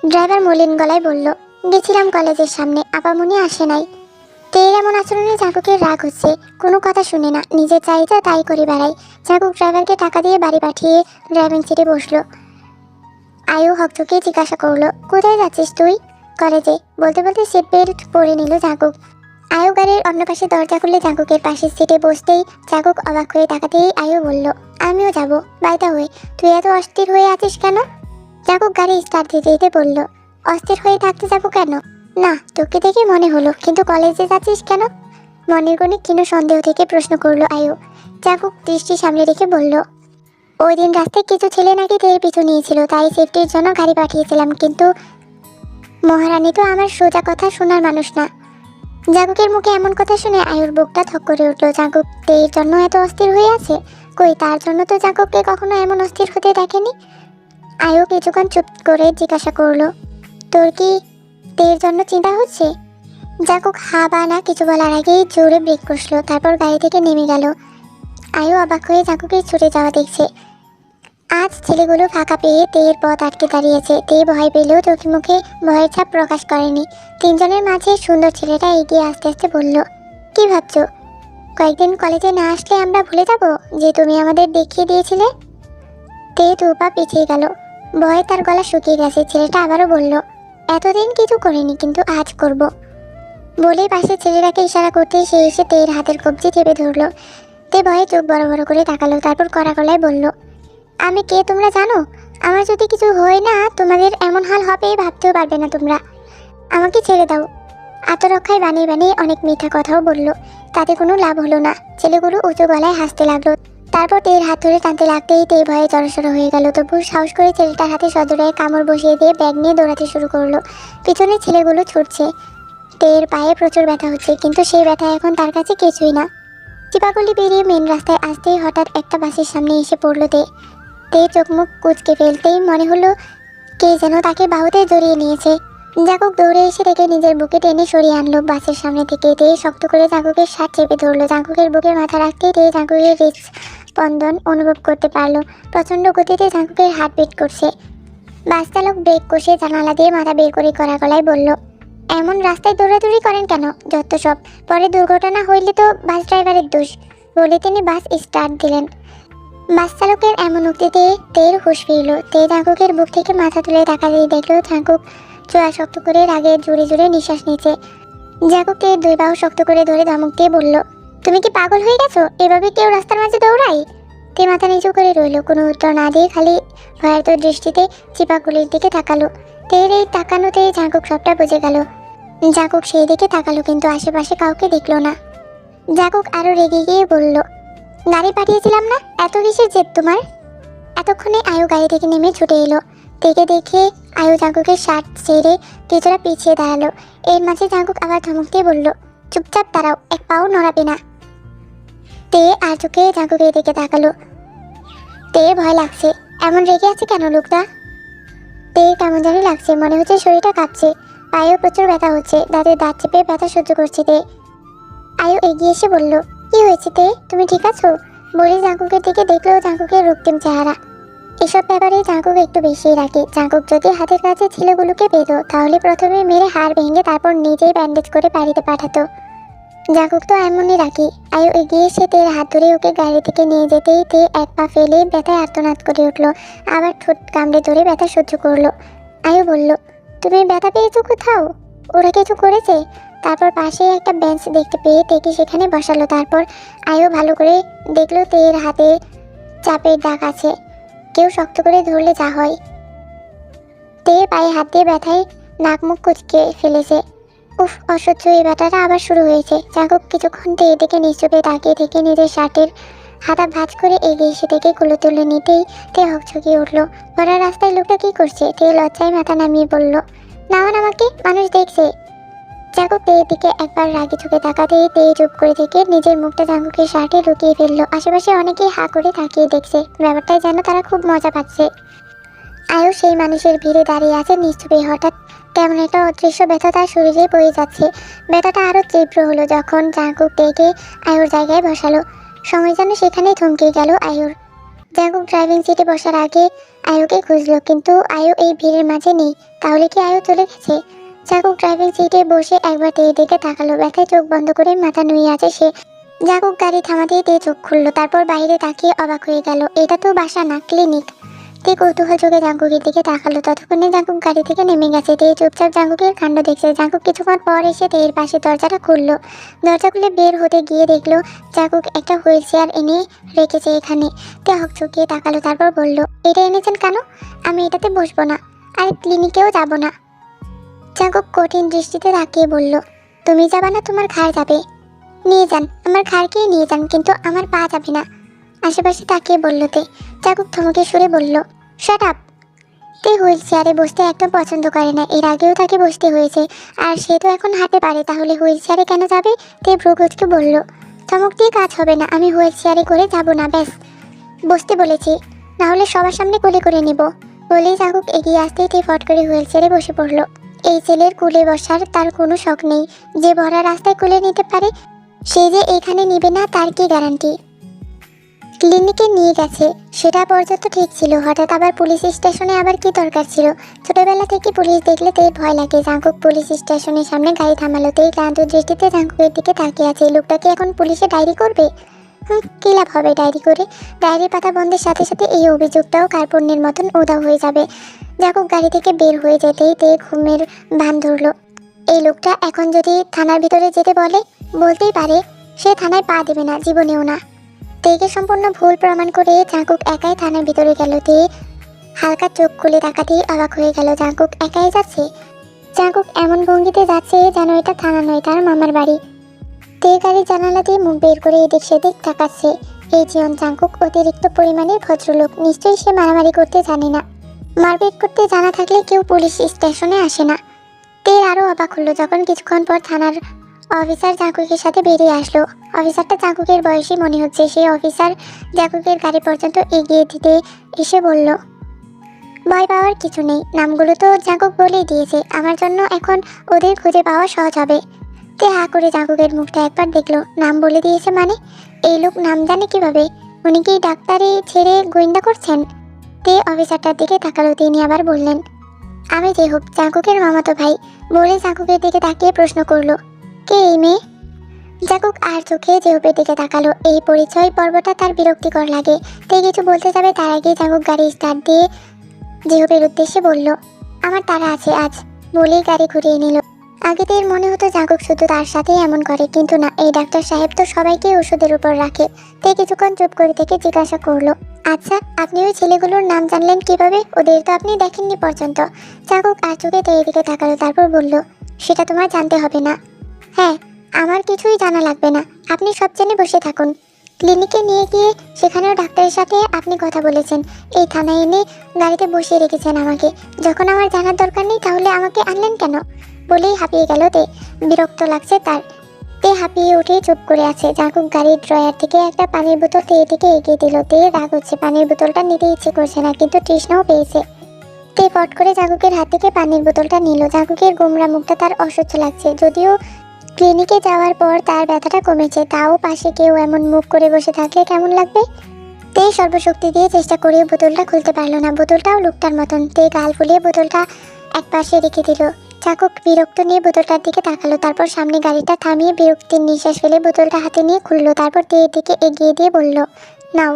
ড্রাইভার মলিন গলায় বলল, গেছিলাম কলেজের সামনে, আপামনি আসে নাই। তের এমন আচরণে জাঙ্কুকের রাগ হচ্ছে, কোনো কথা শুনে না, নিজের চাহিদা তাই করে বেড়ায়। জাঙ্কুক ড্রাইভারকে টাকা দিয়ে বাড়ি পাঠিয়ে ড্রাইভিং সিটে বসলো। আয়ু হকচকে জিজ্ঞাসা করলো, কোথায় যাচ্ছিস তুই? কলেজে, বলতে বলতে সিট বেল্ট পরে নিল জাঙ্কুক। আয়ু গাড়ির অন্য পাশে দরজা খুললে জাঙ্কুকের পাশের সিটে বসতেই জাঙ্কুক অবাক হয়ে তাকাতেই আয়ু বলল, আমিও যাব। বাইদা হয়ে তুই এত অস্থির হয়ে আছিস কেন? জাঙ্কুক গাড়ি স্টার্ট দিতে দিতে বলল, অস্থির হয়ে থাকতে যাবো কেন? না, তোকে দেখে মনে হলো, কিন্তু কলেজে যাচ্ছিস কেন? মনের কোণে ক্ষীণ সন্দেহ থেকে প্রশ্ন করলো আয়ু। জাঙ্কুক দৃষ্টি সামনে রেখে বলল, ওই দিন রাস্তায় কিছু ছেলে নাকি তের পিছু নিয়েছিল, তাই সেফটির জন্য গাড়ি পাঠিয়েছিলাম, কিন্তু মহারানী তো আমার সোজা কথা শোনার মানুষ না। জাঙ্কুকের মুখে এমন কথা শুনে আয়ুর বুকটা থক করে উঠল। জাঙ্কুক তের জন্য এত অস্থির হয়ে আছে? কই, তার জন্য তো জাঙ্কুককে কখনো এমন অস্থির হতে দেখেনি। আয়ু কিছুক্ষণ চুপ করে জিজ্ঞাসা করলো, তোর কি তের জন্য চিন্তা হচ্ছে? জাঙ্কুক হা বা না কিছু বলার আগেই জোরে ব্রেক কষলো, তারপর গাড়ি থেকে নেমে গেল। আয়ু অবাক হয়ে জাঙ্কুকের ছুটে যাওয়া দেখছে। আজ ছেলেগুলো ফাঁকা পেয়ে তের পথ আটকে দাঁড়িয়েছে। তে ভয় পেলেও চোখে মুখে ভয়ের ছাপ প্রকাশ করেনি। তিনজনের মাঝে সুন্দর ছেলেটা এগিয়ে আস্তে আস্তে বলল, কি ভাবছো? কয়েকদিন কলেজে না আসলে আমরা ভুলে যাব যে তুমি আমাদের দেখিয়ে দিয়েছিলে? তে দু পা পিছিয়ে গেল, ভয়ে তার গলা শুকিয়ে গেছে। ছেলেটা আবারও বলল, এতদিন কিছু করিনি, কিন্তু আজ করব। বলেই পাশে ছেলেটাকে ইশারা করতে সে এসে তের হাতের কবজি চেপে ধরলো। তে ভয়ে চোখ বড় বড় করে তাকালো, তারপর কড়া গলায় বলল, আমি কে তোমরা জানো? আমার যদি কিছু হয় না, তোমাদের এমন হাল হবে ভাবতেও পারবে না তোমরা। আমাকে ছেড়ে দাও। আত্মরক্ষায় বানিয়ে বানিয়ে অনেক মিথ্যা কথাও বলল, তাতে কোনো লাভ হলো না। ছেলেগুলো উঁচু গলায় হাসতে লাগলো। তারপর তের হাত ধরে টানতে লাগতেই তে ভয়ে জড়সড় হয়ে গেল। তবু সাহস করে ছেলেটার হাতে সজোরে কামড় বসিয়ে দিয়ে ব্যাগ নিয়ে দৌড়াতে শুরু করলো। পিছনে ছেলেগুলো ছুটছে। তের পায়ে প্রচুর ব্যথা হচ্ছে, কিন্তু সেই ব্যথা এখন তার কাছে কিছুই না। চিপাগলি পেরিয়ে মেন রাস্তায় আসতেই হঠাৎ একটা বাসের সামনে এসে পড়লো তে। তে চোখ মুখ কুঁচকে ফেলতেই মনে হলো কে যেন তাকে বাহুতে জড়িয়ে নিয়েছে। জাঙ্কুক দৌড়ে এসে তাকে নিজের বুকে টেনে সরিয়ে আনলো বাসের সামনে থেকে। তে শক্ত করে জাঙ্কুকের শার্ট চেপে ধরলো। জাঙ্কুকের বুকে মাথা রাখতেই তে জাঙ্কুকের হৃদস্পন্দন অনুভব করতে পারলো। প্রচণ্ড গতিতে জাঙ্কুকের হার্টবিট করছে। বাস চালক ব্রেক কষে জানালা দিয়ে মাথা বের করে কড়া গলায় বলল, এমন রাস্তায় দৌড়াদৌড়ি করেন কেন? যত সব, পরে দুর্ঘটনা হইলে তো বাস ড্রাইভারের দোষ। বলে তিনি বাস স্টার্ট দিলেন। বাস চালকের এমন উক্তিতে তের হুঁশ ফিরল। তে জাঙ্কুকের বুক থেকে মাথা তুলে তাকাতেই দেখলো জাঙ্কুক চোয়া শক্ত করে রাগে জোরে জোরে নিঃশ্বাস নিচ্ছে। জাঙ্কুক তের দুই বাহু শক্ত করে ধরে ধমক দিয়ে বলল, তুমি কি পাগল হয়ে গেছো? এভাবে কেউ রাস্তার মাঝে দৌড়ায়? তে মাথা নিচু করে রইল, কোনো উত্তর না দিয়ে খালি ভয়ার্ত দৃষ্টিতে চিপাগুলির দিকে তাকালো। তের এই তাকানোতেই জাঙ্কুক সবটা বুঝে গেল। জাঙ্কুক সেই দিকে তাকালো, কিন্তু আশেপাশে কাউকে দেখলো না। জাঙ্কুক আরো রেগে গিয়ে বলল, গাড়ি পাঠিয়েছিলাম না, এত কিসের জেদ তোমার? এতক্ষণে আয়ু গাড়ি থেকে নেমে ছুটে এলো। তেকে দেখে আয়ু জাঙ্কুকের শার্ট ছেড়ে কিছুটা পিছিয়ে দাঁড়ালো। এর মাঝে জাঙ্কুক আবার ধমক দিয়ে বলল, চুপচাপ দাঁড়াও, এক পাও নড়াবে না। তে আর চোখে জাঙ্কুকের দিকে তাকালো। তে ভয় লাগছে, এমন রেগে আছে কেন লোকটা? তে কেমন জানি লাগছে, মনে হচ্ছে শরীরটা কাঁপছে। পায়েও প্রচুর ব্যথা হচ্ছে, দাঁতে দাঁত চেপে ব্যথা সহ্য করছে তে। আয়ু এগিয়ে এসে বলল, কি হয়েছে তে, তুমি ঠিক আছো? বলে জাঙ্কুকের দিকে দেখলেও জাঙ্কুকের রক্তিম চেহারা। এসব ব্যাপারে জাঙ্কুক একটু বেশিই রাখে। জাঙ্কুক যদি হাতের কাছে ছেলেগুলোকে পেত, তাহলে প্রথমে মেরে হাড় ভেঙে তারপর নিজেই ব্যান্ডেজ করে বাড়িতে পাঠাতো। জাঙ্কুক তো এমনই রাখি। আয়ু এগিয়ে এসে তের হাত ধরে ওকে গাড়ি থেকে নিয়ে যেতেই তে এক পা ফেলে ব্যথায় আর্তনাদ করে উঠলো। আবার ঠোঁট কামড়ে ধরে ব্যথা সহ্য করলো। আয়ু বলল, তুমি ব্যথা পেয়েছো কোথাও? ওরা কিছু করেছে? তারপর পাশে একটা বেঞ্চ দেখতে পেয়ে তেকে সেখানে বসালো। তারপর আয়ু ভালো করে দেখলো তের হাতে চাপের দাগ আছে। কেউ শক্ত করে ধরলে যা হয়। তে পায়ে হাত দিয়ে ব্যথায় নাক মুখ কুচকে ফেলেছে। উফ, অসহ্য, এই ব্যথাটা আবার শুরু হয়েছে। জাঙ্কুক কিছুক্ষণ তের দিকে নিশ্চুপে তাকিয়ে থেকে নিজের শার্টের হাতা ভাঁজ করে এগিয়ে এসে থেকে কুলো তুলে নিতেই তে হকচকিয়ে উঠলো। ভরা রাস্তায় লোকটা কি করছে? তে লজ্জায় মাথা নামিয়ে বলল, নামান আমাকে, মানুষ দেখছে। জাঙ্কুক তের দিকে একবার রাগে চোখে তাকাতেই তে চুপ করে থেকে নিজের মুখটা জাঙ্কুকের শার্টে লুকিয়ে ফেললো। আশেপাশে অনেকেই হা করে তাকিয়ে দেখছে। ব্যাপারটায় যেন তারা খুব মজা পাচ্ছে। আয়ু সেই মানুষের ভিড়ে দাঁড়িয়ে আছে নিশ্চুপে। হঠাৎ কেমন একটা অদৃশ্য ব্যথা তার শরীরে বয়ে যাচ্ছে। ব্যথাটা আরও তীব্র হলো যখন জাঙ্কুক তেকে আয়ুর জায়গায় বসালো। সময় যেন সেখানেই থমকে গেল আয়ুর। জাঙ্কুক ড্রাইভিং সিটে বসার আগে আয়ুকে খুঁজলো, কিন্তু আয়ু এই ভিড়ের মাঝে নেই। তাহলে কি আয়ু চলে গেছে? জাগুক ড্রাইভিং সিটে বসে একবার তের দিকে তাকালো। ব্যথায় চোখ বন্ধ করে মাথা নুয়ে আছে সে। জাগুক গাড়ি থামাতেই তে চোখ খুললো, তারপর বাইরে তাকিয়ে অবাক হয়ে গেল। এটা তো বাসা না, ক্লিনিক। তে কৌতূহল চোখে জাঙ্কুকের দিকে তাকালো। ততক্ষণে জাঙ্কুক গাড়ি থেকে নেমে গেছে। তে চুপচাপ জাঙ্কুকের কাণ্ড দেখছে। জাঙ্কুক কিছুক্ষণ পর এসে তের পাশে দরজাটা খুললো। দরজা খুলে বের হতে গিয়ে দেখলো জাঙ্কুক একটা হুইল চেয়ার এনে রেখেছে এখানে। তে হকচকিয়ে তাকালো, তারপর বলল, এটা এনেছেন কেন? আমি এটাতে বসবো না, আর ক্লিনিকেও যাব না। জাঙ্কুক কঠিন দৃষ্টিতে তাকিয়ে বলল, তুমি যাবা না, তোমার ঘাড় যাবে। নিয়ে যান, আমার ঘাড়কেই নিয়ে যান, কিন্তু আমার পা যাবে না। আশেপাশে তাকিয়ে বলল তে। জাগুক ধমকে সুরে বলল, শাট আপ। তে হুইল চেয়ারে বসতে একদম পছন্দ করে না, এর আগেও তাকে বসতে হয়েছে, আর সে তো এখন হাঁটতে পারে, তাহলে হুইল চেয়ারে কেন যাবে? তে ভ্রুকুচকে বলল, ধমক দিয়ে কাজ হবে না, আমি হুইল চেয়ারে করে যাব না, ব্যাস বসতে বলেছি, না হলে সবার সামনে কোলে করে নেব। বলেই জাগুক এগিয়ে আসতেই তে ফট করে হুইল চেয়ারে বসে পড়ল। এই ছেলের কোলে বসার তার কোনো শখ নেই। যে ভরা রাস্তায় কোলে নিতে পারে, সে যে এখানে নিবে না তার কি গ্যারান্টি? ক্লিনিকে নিয়ে গেছে সেটা পর্যন্ত ঠিক ছিল, হঠাৎ আবার পুলিশ স্টেশনে আবার কি দরকার ছিল? ছোটবেলা থেকে পুলিশ দেখলে তেই ভয় লাগে। জাঙ্কুক পুলিশ স্টেশনের সামনে গাড়ি থামালো। তেই ক্লান্ত দৃষ্টিতে জাঙ্কুকের দিকে তাকিয়ে আছে। লোকটাকে এখন পুলিশে ডায়েরি করবে? কী লাভ হবে ডায়েরি করে? ডায়েরি পাতা বন্ধের সাথে সাথে এই অভিযোগটাও কার্পণ্যের মতন উধাও হয়ে যাবে। জাঙ্কুক গাড়ি থেকে বের হয়ে যেতেই তে ঘুমের ভান ধরল। এই লোকটা এখন যদি থানার ভিতরে যেতে বলে, বলতেই পারে সে থানায় পা দেবে না, জীবনেও না। তেকে সম্পূর্ণ ভুল প্রমাণ করে জাঙ্কুক একাই থানার ভিতরে গেল। তে হালকা চোখ খুলে তাকাতেই অবাক হয়ে গেল, জাঙ্কুক একাই যাচ্ছে। জাঙ্কুক এমন ভঙ্গিতে যাচ্ছে যেন এটা থানা নয়, তার মামার বাড়ি। তে গাড়ির জানালা দিয়ে মুখ বের করে এদিক সেদিক তাকাচ্ছে। এই জীবন জাঙ্কুক অতিরিক্ত পরিমাণের ভদ্রলোক, নিশ্চয়ই সে মারামারি করতে জানে না। মারপিট করতে জানা থাকলে কেউ পুলিশ স্টেশনে আসে না। তে আরও অবাক হলো যখন কিছুক্ষণ পর থানার অফিসার জাঙ্কুকের সাথে বেরিয়ে আসলো। অফিসারটা জাঙ্কুকের বয়সী মনে হচ্ছে। সেই অফিসার জাঙ্কুকের গাড়ি পর্যন্ত এগিয়ে দিতে এসে বলল, ভয় পাওয়ার কিছু নেই, নামগুলো তো জাঙ্কুক বলেই দিয়েছে, আমার জন্য এখন ওদের খুঁজে পাওয়া সহজ হবে। তে হা করে জাঙ্কুকের মুখটা একবার দেখলো। নাম বলে দিয়েছে মানে? এই লোক নাম জানে কিভাবে? উনি কি ডাক্তারি ছেড়ে গোয়েন্দা করছেন? তে অফিসারটার দিকে তাকালো। তিনি আবার বললেন, আমি যে হোক জাঙ্কুকের মামাতো ভাই। বলে জাঙ্কুকের দিকে তাকিয়ে প্রশ্ন করলো, কে এই মেয়ে? জাঙ্কুক আর চোখে জেহুপের দিকে তাকালো। এই পরিচয় পর্বটা তার বিরক্তিকর লাগে। তে কিছু বলতে যাবে, তার আগে জাঙ্কুক গাড়ি স্টার্ট দিয়ে জেহুপের উদ্দেশ্যে বলল, আমার তারা আছে আজ। বলেই গাড়ি ঘুরিয়ে নিল। আগে তো এর মনে হতো জাঙ্কুক শুধু তার সাথেই এমন করে, কিন্তু না, এই ডাক্তার সাহেব তো সবাইকে ওষুধের উপর রাখে। তে কিছুক্ষণ চুপ করে থেকে জিজ্ঞাসা করলো, আচ্ছা আপনি ওই ছেলেগুলোর নাম জানলেন কিভাবে? ওদের তো আপনি দেখেননি পর্যন্ত। জাঙ্কুক আর চোখে তে এদিকে তাকালো, তারপর বলল, সেটা তোমার জানতে হবে না। হ্যাঁ, আমার কিছুই জানা লাগবে না, আপনি সব জেনে বসে থাকুন। ক্লিনিকে নিয়ে গিয়ে সেখানেও ডাক্তারের সাথে আপনি কথা বলেছেন, এই থানায় এনে গাড়িতে বসিয়ে রেখেছেন আমাকে। যখন আমার জানার দরকার নেই, তাহলে আমাকে আনলেন কেন? বলেই হাঁপিয়ে গেল তে। বিরক্ত লাগছে তার। তে হাঁপিয়ে উঠে চুপ করে আছে। জাঙ্কুক গাড়ির ড্রয়ার থেকে একটা পানির বোতল তের দিকে এগিয়ে দিল। তে রাগ হচ্ছে, পানির বোতলটা নিতে ইচ্ছে করছে না, কিন্তু তৃষ্ণাও পেয়েছে। তে পট করে জাঙ্কুকের হাত থেকে পানির বোতলটা নিল। জাঙ্কুকের গোমরা মুখটা তার অসহ্য লাগছে। যদিও ক্লিনিকে যাওয়ার পর তার ব্যথাটা কমেছে, তাও পাশে কেউ এমন মুখ করে বসে থাকলে কেমন লাগবে? তে সর্বশক্তি দিয়ে চেষ্টা করে বোতলটা খুলতে পারলো না। বোতলটাও লোকটার মতন। তে গাল ফুলিয়ে বোতলটা এক পাশে রেখে দিল। জাঙ্কুক বিরক্ত নিয়ে বোতলটার দিকে তাকালো, তারপর সামনে গাড়িটা থামিয়ে বিরক্তির নিঃশ্বাস ফেলে বোতলটা হাতে নিয়ে খুললো। তারপর তের দিকে এগিয়ে দিয়ে বলল, নাও।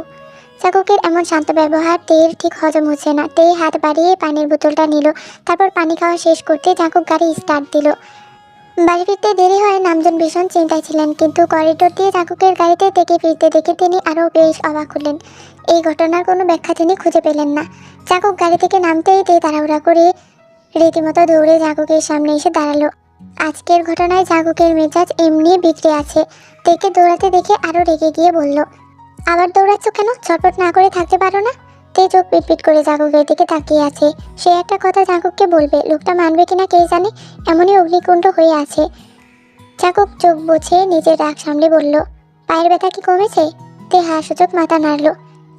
জাঙ্কুকের এমন শান্ত ব্যবহার তের ঠিক হজম হচ্ছে না। তে হাত বাড়িয়ে পানির বোতলটা নিল। তারপর পানি খাওয়া শেষ করতে জাঙ্কুক গাড়ি স্টার্ট দিল। বাড়ি ফিরতে দেরি হয় নামজন ভীষণ চিন্তায় ছিলেন, কিন্তু করিডোর দিয়ে জাঙ্কুকের গাড়িতে তেকে ফিরতে দেখে তিনি আরও বেশ অবাক হলেন। এই ঘটনার কোনো ব্যাখ্যা তিনি খুঁজে পেলেন না। জাঙ্কুক গাড়ি থেকে নামতেই তে তাড়াহুড়া করে রীতিমতো দৌড়ে জাঙ্কুকের সামনে এসে দাঁড়ালো। আজকের ঘটনায় জাঙ্কুকের মেজাজ এমনি বিগড়ে আছে। তেকে দৌড়াতে দেখে আরও রেগে গিয়ে বলল, আবার দৌড়াচ্ছ কেন? ছটফট না করে থাকতে পারো না? তে চোখ পিটপিট করে জাঙ্কুকের দিকে তাকিয়ে আছে। সে একটা কথা জাঙ্কুককে বলবে, লোকটা মানবে কিনা কে জানে, এমনই অগ্নিকুণ্ড হয়ে আছে। জাঙ্কুক চোখ বুঝে নিজের রাগ সামলে বলল, পায়ের ব্যথা কি কমেছে? তে হাসূচক মাথা নাড়ল।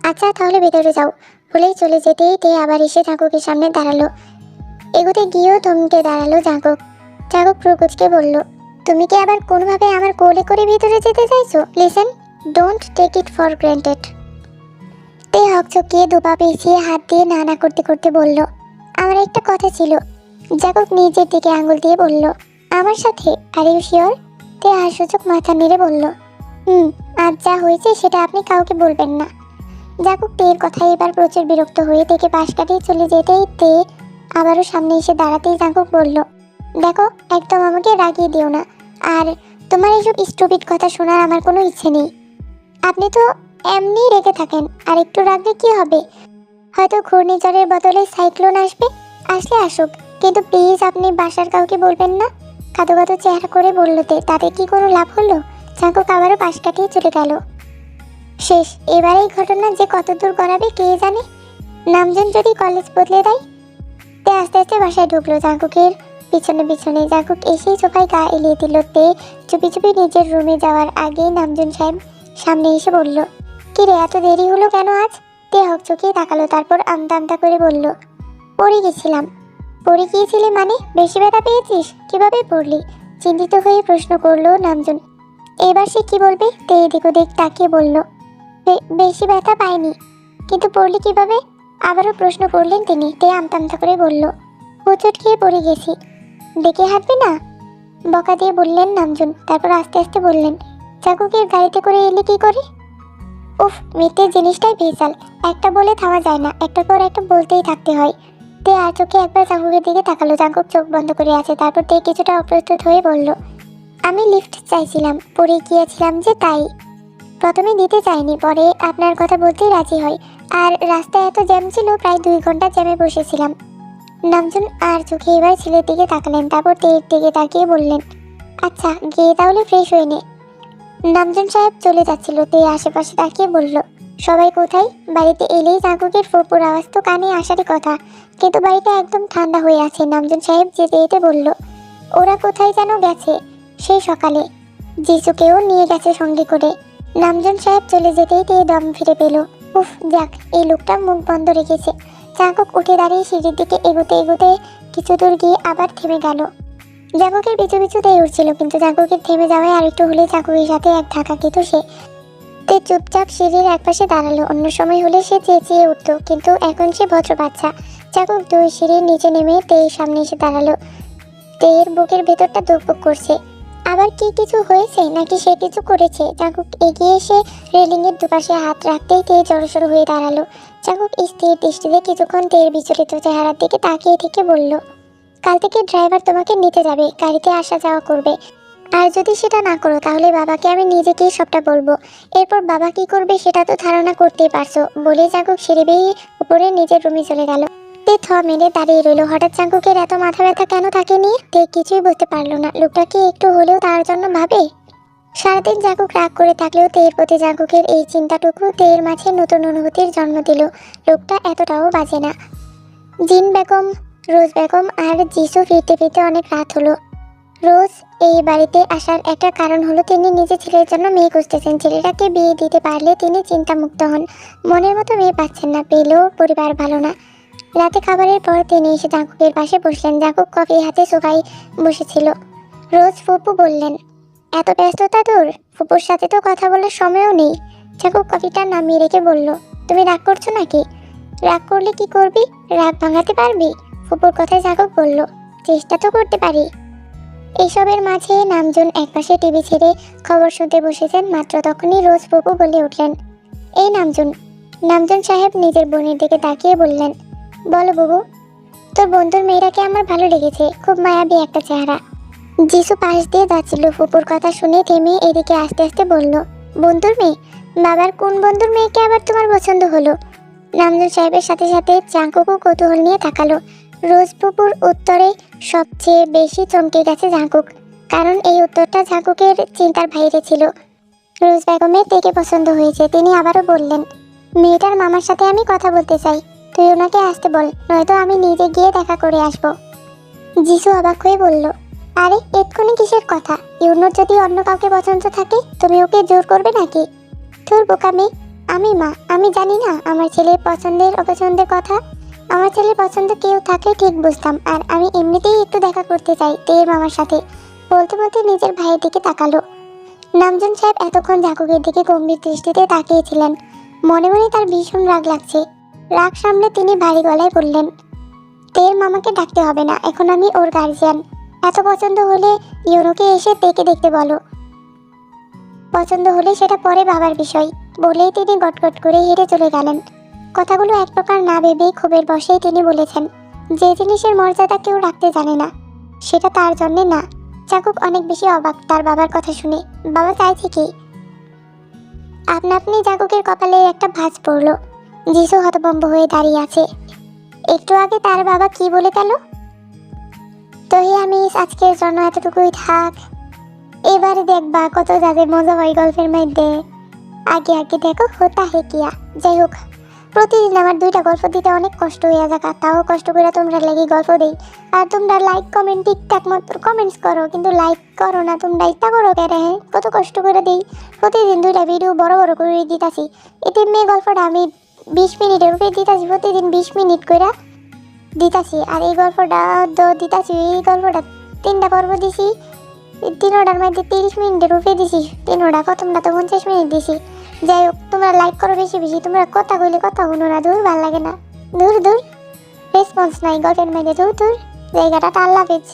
আচ্ছা তাহলে ভেতরে যাও। বলেই চলে যেতেই তে আবার এসে জাঙ্কুকের সামনে দাঁড়ালো। এগোতে গিয়েও থমকে দাঁড়ালো জাঙ্কুক। জাঙ্কুক প্রকুচকে বলল, তুমি কি আবার কোনোভাবে আমার কোলে করে ভেতরে যেতে চাইছো? Listen, don't take it for granted. তে হকচকিয়ে দুপা পেঁচিয়ে হাত দিয়ে না না করতে করতে বলল, আমার একটা কথা ছিল। জাকুক নিজের দিকে আঙুল দিয়ে বলল, আমার সাথে? Are you sure? তে হাস্যচোখ মাথা নেড়ে বলল, আজ যা হয়েছে সেটা আপনি কাউকে বলবেন না। জাকুক তের কথায় এবার প্রচুর বিরক্ত হয়ে তেকে পাশ কাটিয়ে চলে যেতেই তে আবারও সামনে এসে দাঁড়াতেই জাকুক বলল, দেখো, একদম আমাকে রাগিয়ে দিও না। আর তোমার এইসব স্টুপিড কথা শোনার আমার কোনো ইচ্ছে নেই। আপনি তো এমনি রেগে থাকেন, আর একটু রাগলে কি হবে? হয়তো ঘূর্ণিঝড়ের বদলে সাইক্লোন আসবে, আসলে আসুক, কিন্তু প্লিজ আপনি বাসার কাউকে বলবেন না। কাঁদো কাঁদো চেহারা করে বলল তে। তাতে কি কোনো লাভ হলো? জাকুক আবারও পাশ কাটিয়ে চলে গেল। শেষ। এবার এই ঘটনা যে কত দূর গড়াবে কে জানে। নামজন যদি কলেজ বদলে দেয়। তে আস্তে আস্তে বাসায় ঢুকলো জাকুকের পিছনে পিছনে। জাকুক এসেই সোফায় গা এলিয়ে দিল। তে চুপি চুপি নিজের রুমে যাওয়ার আগে নামজন সাহেব সামনে এসে বলল, কি রে, এত দেরি হলো কেন আজ? তে হকচকিয়ে তাকালো, তারপর আমতা আমতা করে বলল, পড়ে গেছিলাম। পড়ে গিয়েছিলি মানে? বেশি ব্যথা পেয়েছিস? কিভাবে পড়লি? চিন্তিত হয়ে প্রশ্ন করলো নামজন। এবার সে কি বলবে? তে এদিক ওদিক তাকিয়ে বলল, বেশি ব্যথা পাইনি, কিন্তু পড়লি কিভাবে? আবারও প্রশ্ন করলেন তিনি। তে আমতা আমতা করে বলল, হোঁচট খেয়ে পড়ে গেছি। দেখে হাঁটবে না? বকা দিয়ে বললেন নামজন। তারপর আস্তে আস্তে বললেন, জাকুকের গাড়িতে করে এলি কি করে? উফ, মিথ্যে জিনিসটাই ভেজাল। একটা বলে থামা যায় না, একটার পর একটা বলতেই থাকতে হয়। তে আর চোখে একবার জাকুকের দিকে তাকালো। জাকুক চোখ বন্ধ করে আছে। তারপর তে কিছুটা অপ্রস্তুত হয়ে বলল, আমি লিফট চাইছিলাম, পড়ে গিয়েছিলাম যে তাই। প্রথমে দিতে চাইনি, পরে আপনার কথা বলতেই রাজি হয়। আর রাস্তায় এত জ্যাম ছিল, প্রায় 2 ঘন্টা জ্যামে বসেছিলাম। নামজন আর চোখে এবার ছেলের দিকে তাকালেন। তারপর তের দিকে তাকিয়ে বললেন, আচ্ছা, গিয়ে তাহলে ফ্রেশ হয়ে নে। নামজন সাহেব চলে যাচ্ছিল। তে আশেপাশে তাকিয়ে বলল, সবাই কোথায়? বাড়িতে এলেই জাকুকের ফুপুর আওয়াজ তো কানে আসারই কথা, কিন্তু বাড়িটা একদম ঠান্ডা হয়ে আছে। নামজন সাহেব যেতে যেতে বলল, ওরা কোথায় যেন গেছে সেই সকালে, জিসুকেও নিয়ে গেছে সঙ্গে করে। নামজন সাহেব চলে যেতেই তে দম ফিরে পেল। উফ, যাক, এই লোকটা মুখ বন্ধ রেখেছে। জাকুক উঠে দাঁড়িয়ে সিঁড়ির দিকে এগোতে এগোতে কিছু দূর গিয়ে আবার থেমে গেল। জাকুকের পিছু পিছুতেই উঠছিল, কিন্তু জাকুকের থেমে যাওয়ায় আরেকটু হলে জাকুকের সাথে এক ধাক্কা খেত সে। তে চুপচাপ সিঁড়ির একপাশে দাঁড়ালো। অন্য সময় হলে সে চেঁচিয়ে উঠত, কিন্তু এখন সে ভদ্র বাচ্চা। জাকুক 2 সিঁড়ির নিচে নেমে তের সামনে এসে দাঁড়ালো। তের বুকের ভেতরটা ধুকপুক করছে। আবার কি কিছু হয়েছে নাকি সে কিছু করেছে? জাকুক এগিয়ে এসে রেলিংয়ের দুপাশে হাত রাখতেই তে জড়সড় হয়ে দাঁড়ালো। জাকুক স্থির দৃষ্টিতে কিছুক্ষণ তের বিচলিত চেহারার দিকে তাকিয়ে থেকে বলল, কাল থেকে ড্রাইভার তোমাকে নিতে যাবে, গাড়িতে আসা যাওয়া করবে। আর যদি সেটা না করো তাহলে বাবাকে আমি নিজেকেই সবটা বলবো। এরপর বাবা কি করবে সেটা তো ধারণা করতেই পারছো। বলে জাকুক সিঁড়ি বেয়ে উপরে নিজের রুমে চলে গেল। তে থ মেরে দাঁড়িয়ে রইল। হঠাৎ জাকুকের এত মাথা ব্যথা কেন তাকে নিয়ে? তে কিছুই বুঝতে পারলো না। লোকটা কি একটু হলেও তার জন্য ভাবে? সারাদিন জাকুক রাগ করে থাকলেও তের প্রতি জাকুকের এই চিন্তাটুকু তের মাঝে নতুন অনুভূতির জন্ম দিল। লোকটা এতটাও বাজে না। জিন বেগম, রোজ বেগম আর জিসু ফিরতে ফিরতে অনেক রাত হলো। রোজ এই বাড়িতে আসার একটা কারণ হলো তিনি নিজের ছেলের জন্য মেয়ে খুঁজতেছেন। ছেলেটাকে বিয়ে দিতে পারলে তিনি চিন্তামুক্ত হন। মনের মতো মেয়ে পাচ্ছেন না, পেলেও পরিবার ভালো না। রাতে খাবারের পর তিনি এসে জাকুকের পাশে বসলেন। জাকুক কফি হাতে সোফায় বসেছিল। রোজ ফুপু বললেন, এত ব্যস্ততা তোর? ফুপুর সাথে তো কথা বলার সময়ও নেই। জাকুক কফিটা নামিয়ে রেখে বলল, তুমি রাগ করছো নাকি? রাগ করলে কি করবি? রাগ ভাঙাতে পারবি? ফুপুর কথায় জাকুক বলল, চেষ্টা তো করতে পারি। এইসবের মাঝে নামজন একপাশে টিভি ছেড়ে খবর শুনতে বসেছেন। মাত্র তখনই রোজ ফুপু বলে উঠলেন, এই নামজন। নামজন সাহেব নিজের বোনের দিকে তাকিয়ে বললেন, বলো বুবু। তোর বন্ধুর মেয়েটাকে আমার ভালো লেগেছে, খুব মায়াবী একটা চেহারা। জিসু পাশ দিয়ে যাচ্ছিল। ফুপুর কথা শুনে থেমে এদিকে আস্তে আস্তে বলল, বন্ধুর মেয়ে? বাবার কোন বন্ধুর মেয়েকে আবার তোমার পছন্দ হলো? নামজন সাহেবের সাথে সাথে জাকুকও কৌতূহল নিয়ে তাকালো। রোজ ফুপুর উত্তরে সবচেয়ে বেশি চমকে গেছে জাকুক, কারণ এই উত্তরটা জাকুকের চিন্তার বাইরে ছিল। রোজ বেগমের তেকে পছন্দ হয়েছে। তিনি আবারও বললেন, মেয়েটার মামার সাথে আমি কথা বলতে চাই, তুই ওনাকে আসতে বল, নয়তো আমি নিজে গিয়ে দেখা করে আসবো। জিসু অবাক হয়ে বলল, আরে এক্ষুনি কিসের কথা? ইউনোর যদি অন্য কাউকে পছন্দ থাকে তুমি ওকে জোর করবে নাকি? তোর বোকা মেয়ে, আমি মা, আমি জানি না আমার ছেলের পছন্দের অপছন্দের কথা? আমার ছেলের পছন্দ কেউ থাকলে ঠিক বুঝতাম। আর আমি এমনিতেই একটু দেখা করতে চাই তের মামার সাথে। বলতে বলতে নিজের ভাইয়ের দিকে তাকালো। নামজন সাহেব এতক্ষণ জাকুকের দিকে গম্ভীর দৃষ্টিতে তাকিয়েছিলেন। মনে মনে তার ভীষণ রাগ লাগছে। রাগ সামলে তিনি ভারী গলায় বললেন, তের মামাকে ডাকতে হবে না, এখন আমি ওর গার্জিয়ান। এত পছন্দ হলে ইউনোকে এসে তেকে দেখতে বলো। পছন্দ হলে সেটা পরে বাবার বিষয়, বলেই তিনি গটগট করে হেঁটে চলে গেলেন। কথাগুলো এক প্রকার না ভেবেই ক্ষোভের বশেই তিনি বলেছেন, যে জিনিসের মর্যাদা কেউ রাখতে জানে না সেটা তার জন্যে না। চাকুক অনেক বেশি অবাক তার বাবার কথা শুনে। বাবা চাইছে কি? আপনা আপনি চাকুকের কপালে একটা ভাঁজ পড়ল। যিশু হতভম্ব হয়ে দাঁড়িয়ে আছে। একটু আগে তার বাবা কি বলে গেল? তো আমি আজকের জন্য এতটুকুই থাক। এবারে দেখবা কত যাদের মজা হয় গল্পের মধ্যে। আগে আগে দেখো হোতা হে কিয়া। যাই হোক, প্রতিদিন আমার 2টা গল্প দিতে অনেক কষ্ট হয়ে যাকা, তাও কষ্ট করে তোমরা লাগি গল্প দেই। আর তোমরা লাইক কমেন্ট ঠিকঠাক মতো কমেন্টস করো, কিন্তু লাইক করো না। তোমরা ইচ্ছা করো কেন? হ্যাঁ, কত কষ্ট করে দেই। প্রতিদিন 2টা ভিডিও বড় বড় করে দিতাছি। এতে মেয়ে গল্পটা আমি 20 মিনিটের উপরে দিতাছি, প্রতিদিন 20 মিনিট করে দিতাছি। আর এই গল্পটা দিতাছি, এই গল্পটা 3টা পর্ব দিছি, 3টার মধ্যে 30 মিনিটের উপরে দিছি। 3টা তোমরা তো 50 মিনিট দিছি। যাই হোক, তোমরা লাইক করো বেশি বেশি। তোমরা কথা কইলে কথা শুনো না, দূর ভালো লাগে না। দূর দূর, রেসপন্স নাই গল্পের মধ্যে। দূর দূর, জায়গাটা আল্লাহ হাফেজ।